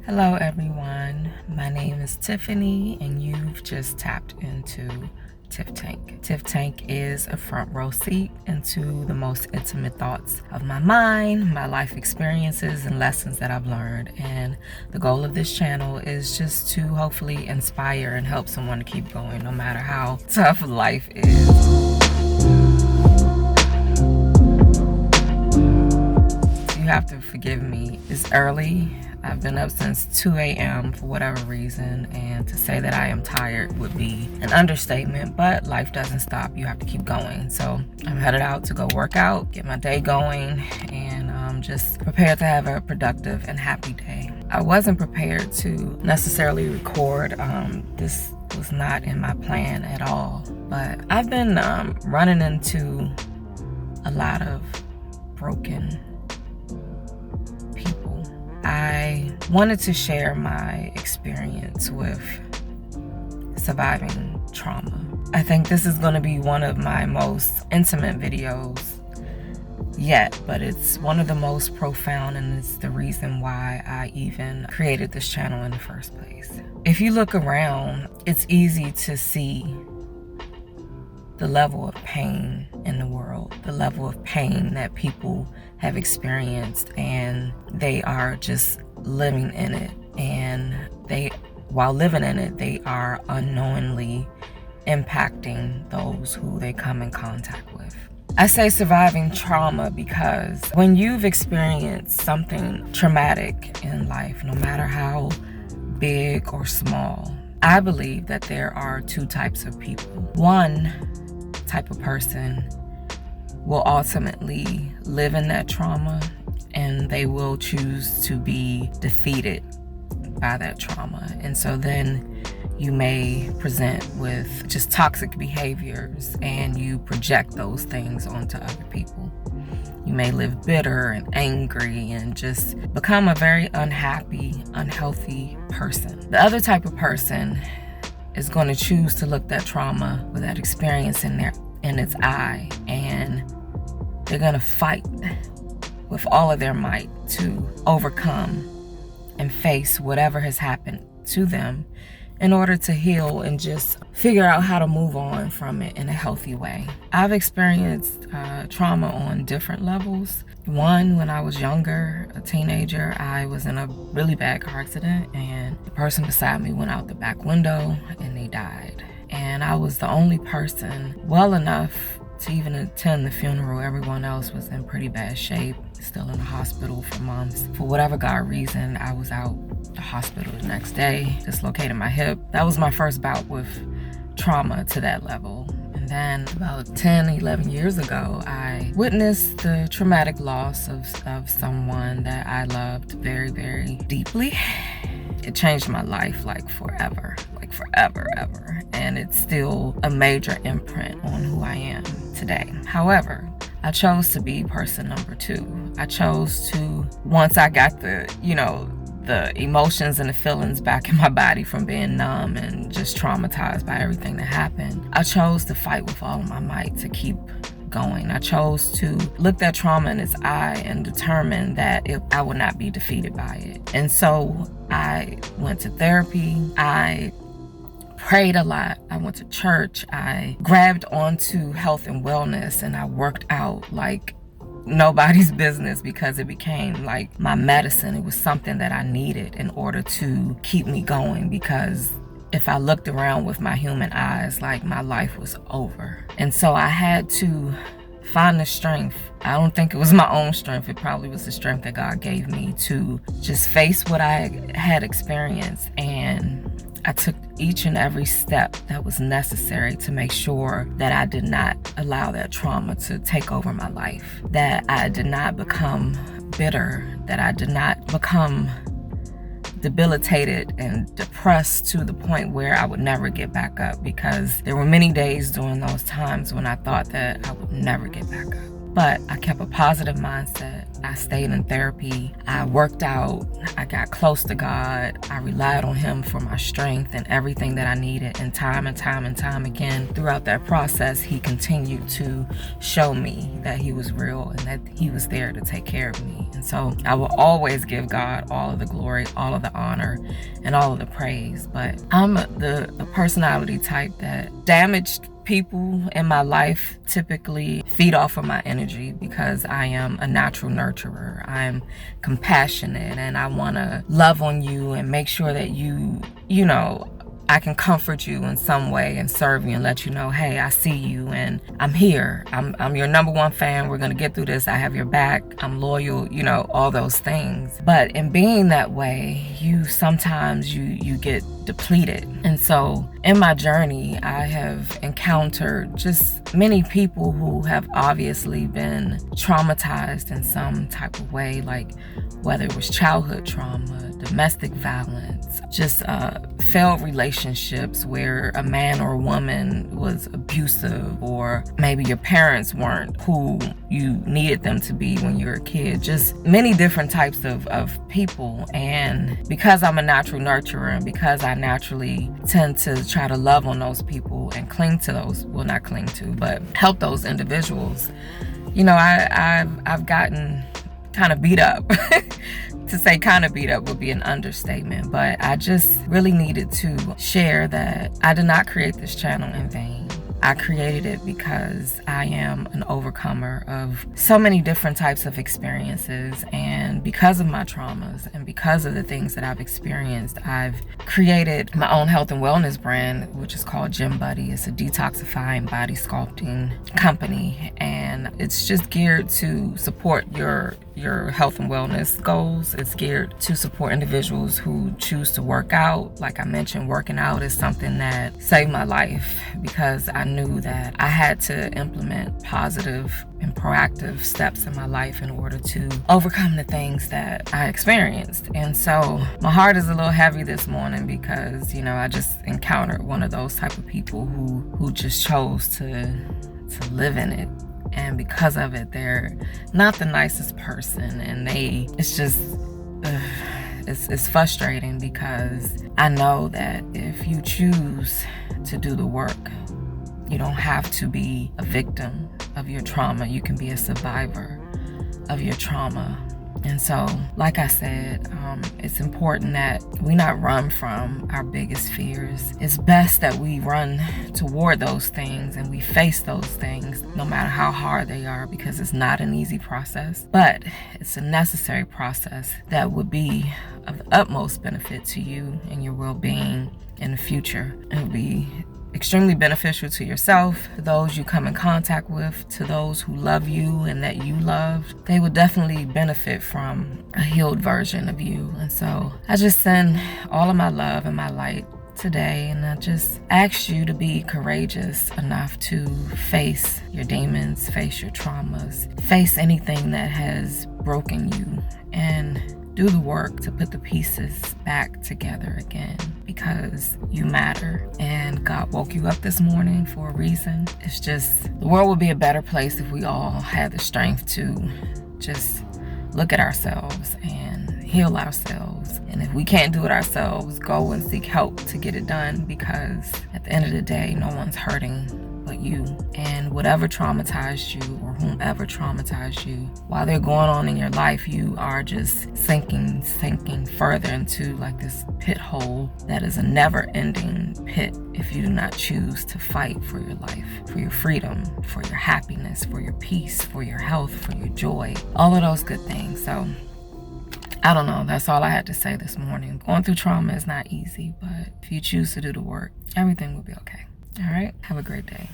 Hello everyone, my name is Tiffany and you've just tapped into Tiff Tank. Tiff Tank is a front row seat into the most intimate thoughts of my mind, my life experiences and lessons that I've learned. And the goal of this channel is just to hopefully inspire and help someone to keep going no matter how tough life is. You have to forgive me, it's early. I've been up since 2 a.m. for whatever reason, and to say that I am tired would be an understatement, but life doesn't stop. You have to keep going. So I'm headed out to go work out, get my day going, and just prepared to have a productive and happy day. I wasn't prepared to necessarily record. This was not in my plan at all, but I've been running into a lot of broken people. I wanted to share my experience with surviving trauma. I think this is going to be one of my most intimate videos yet, but it's one of the most profound, and it's the reason why I even created this channel in the first place. If you look around, it's easy to see the level of pain in the world, the level of pain that people have experienced, and they are just living in it. And while living in it, they are unknowingly impacting those who they come in contact with. I say surviving trauma because when you've experienced something traumatic in life, no matter how big or small, I believe that there are two types of people. One type of person will ultimately live in that trauma, and they will choose to be defeated by that trauma. And so then you may present with just toxic behaviors, and you project those things onto other people. You may live bitter and angry and just become a very unhappy, unhealthy person. The other type of person is going to choose to look that trauma with that experience in its eye, and they're going to fight with all of their might to overcome and face whatever has happened to them in order to heal and just figure out how to move on from it in a healthy way. I've experienced trauma on different levels. One, when I was younger, a teenager, I was in a really bad car accident, and the person beside me went out the back window and they died. And I was the only person well enough to even attend the funeral. Everyone else was in pretty bad shape, still in the hospital for months. For whatever God reason, I was out the hospital the next day, dislocated my hip. That was my first bout with trauma to that level. And then about 10, 11 years ago, I witnessed the traumatic loss of someone that I loved very, very deeply. It changed my life like forever, ever. And it's still a major imprint on who I am today. However, I chose to be person number two. I chose to, once I got the emotions and the feelings back in my body from being numb and just traumatized by everything that happened, I chose to fight with all of my might to keep going. I chose to look that trauma in its eye and determine that I would not be defeated by it. And so I went to therapy. I prayed a lot. I went to church. I grabbed onto health and wellness, and I worked out like nobody's business because it became like my medicine. It was something that I needed in order to keep me going, because if I looked around with my human eyes, like my life was over. And so I had to find the strength. I don't think it was my own strength. It probably was the strength that God gave me to just face what I had experienced. And I took each and every step that was necessary to make sure that I did not allow that trauma to take over my life, that I did not become bitter, that I did not become debilitated and depressed to the point where I would never get back up, because there were many days during those times when I thought that I would never get back up. But I kept a positive mindset. I stayed in therapy. I worked out. I got close to God. I relied on him for my strength and everything that I needed. And time again, throughout that process, he continued to show me that he was real and that he was there to take care of me. And so I will always give God all of the glory, all of the honor, and all of the praise. But I'm the personality type that damaged people in my life typically feed off of my energy because I am a natural nurturer. I'm compassionate and I want to love on you and make sure that you know, I can comfort you in some way and serve you and let you know, hey, I see you and I'm here. I'm your number one fan. We're going to get through this. I have your back. I'm loyal, you know, all those things. But in being that way, sometimes you get depleted. And so in my journey, I have encountered just many people who have obviously been traumatized in some type of way, like whether it was childhood trauma, domestic violence, just failed relationships where a man or a woman was abusive, or maybe your parents weren't who you needed them to be when you were a kid. Just many different types of people. And because I'm a natural nurturer and because I naturally tend to try to love on those people and cling to those, well, not cling to, but help those individuals, you know, I've gotten kind of beat up. To say kind of beat up would be an understatement, but I just really needed to share that I did not create this channel in vain. I created it because I am an overcomer of so many different types of experiences, and because of my traumas and because of the things that I've experienced, I've created my own health and wellness brand, which is called Gym Buddy. It's a detoxifying body sculpting company, and it's just geared to support your health and wellness goals. It's geared to support individuals who choose to work out. Like I mentioned, working out is something that saved my life because I knew that I had to implement positive and proactive steps in my life in order to overcome the things that I experienced. And so my heart is a little heavy this morning because, you know, I just encountered one of those type of people who just chose to live in it. And because of it, they're not the nicest person, and it's frustrating because I know that if you choose to do the work, you don't have to be a victim of your trauma. You can be a survivor of your trauma. And so, like I said, it's important that we not run from our biggest fears. It's best that we run toward those things and we face those things no matter how hard they are, because it's not an easy process, but it's a necessary process that would be of the utmost benefit to you and your well-being in the future. It would be extremely beneficial to yourself, to those you come in contact with, to those who love you and that you loved. They would definitely benefit from a healed version of you. And so I just send all of my love and my light today, and I just ask you to be courageous enough to face your demons, face your traumas, face anything that has broken you, and do the work to put the pieces back together again, because you matter and God woke you up this morning for a reason. It's just, the world would be a better place if we all had the strength to just look at ourselves and heal ourselves. And if we can't do it ourselves, go and seek help to get it done, because at the end of the day, no one's hurting but you. And whatever traumatized you or whomever traumatized you, while they're going on in your life, you are just sinking further into like this pit hole that is a never-ending pit if you do not choose to fight for your life, for your freedom, for your happiness, for your peace, for your health, for your joy, all of those good things. So I don't know, that's all I had to say this morning. Going through trauma is not easy, but if you choose to do the work, everything will be okay. All right, have a great day.